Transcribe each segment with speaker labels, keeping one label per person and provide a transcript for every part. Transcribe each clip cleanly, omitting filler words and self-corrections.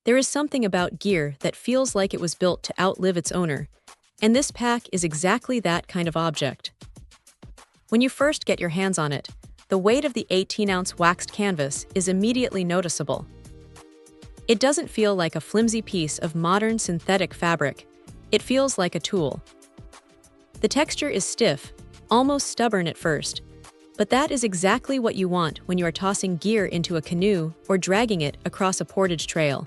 Speaker 1: There is something about gear that feels like it was built to outlive its owner, and this pack is exactly that kind of object. When you first get your hands on it, the weight of the 18-ounce waxed canvas is immediately noticeable. It doesn't feel like a flimsy piece of modern synthetic fabric, it feels like a tool. The texture is stiff, almost stubborn at first, but that is exactly what you want when you are tossing gear into a canoe or dragging it across a portage trail.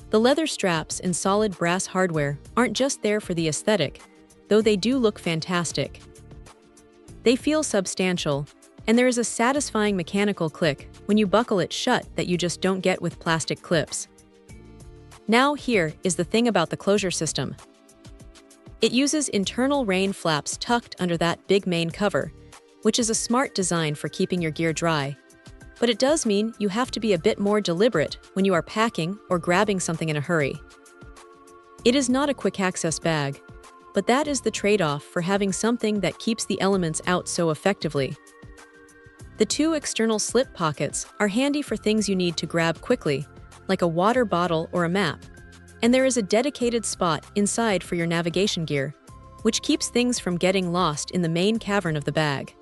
Speaker 1: The leather straps and solid brass hardware aren't just there for the aesthetic, though they do look fantastic. They feel substantial, and there is a satisfying mechanical click when you buckle it shut that you just don't get with plastic clips. Now here is the thing about the closure system. It uses internal rain flaps tucked under that big main cover, which is a smart design for keeping your gear dry. But it does mean you have to be a bit more deliberate when you are packing or grabbing something in a hurry. It is not a quick access bag, but that is the trade-off for having something that keeps the elements out so effectively. The two external slip pockets are handy for things you need to grab quickly, like a water bottle or a map, and there is a dedicated spot inside for your navigation gear, which keeps things from getting lost in the main cavern of the bag.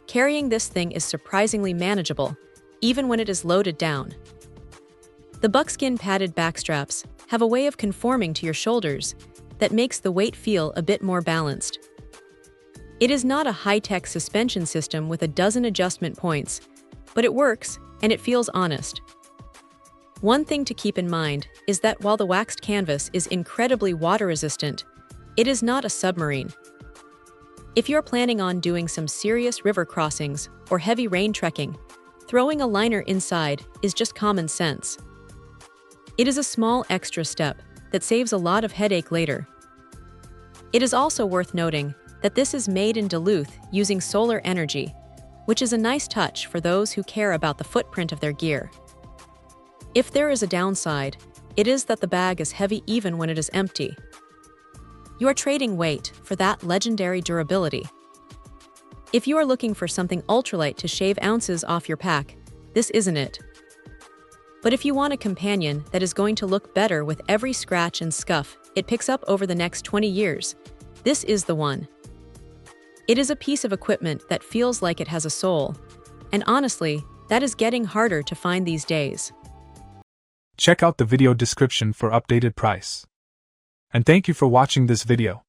Speaker 1: Carrying this thing is surprisingly manageable, even when it is loaded down. The buckskin padded backstraps have a way of conforming to your shoulders that makes the weight feel a bit more balanced. It is not a high-tech suspension system with a dozen adjustment points, but it works and it feels honest. One thing to keep in mind is that while the waxed canvas is incredibly water-resistant, it is not a submarine. If you're planning on doing some serious river crossings or heavy rain trekking, throwing a liner inside is just common sense. It is a small extra step that saves a lot of headache later. It is also worth noting that this is made in Duluth using solar energy, which is a nice touch for those who care about the footprint of their gear. If there is a downside, it is that the bag is heavy even when it is empty. You are trading weight for that legendary durability. If you are looking for something ultralight to shave ounces off your pack, this isn't it. But if you want a companion that is going to look better with every scratch and scuff it picks up over the next 20 years, this is the one. It is a piece of equipment that feels like it has a soul, and honestly, that is getting harder to find these days.
Speaker 2: Check out the video description for updated price. And thank you for watching this video.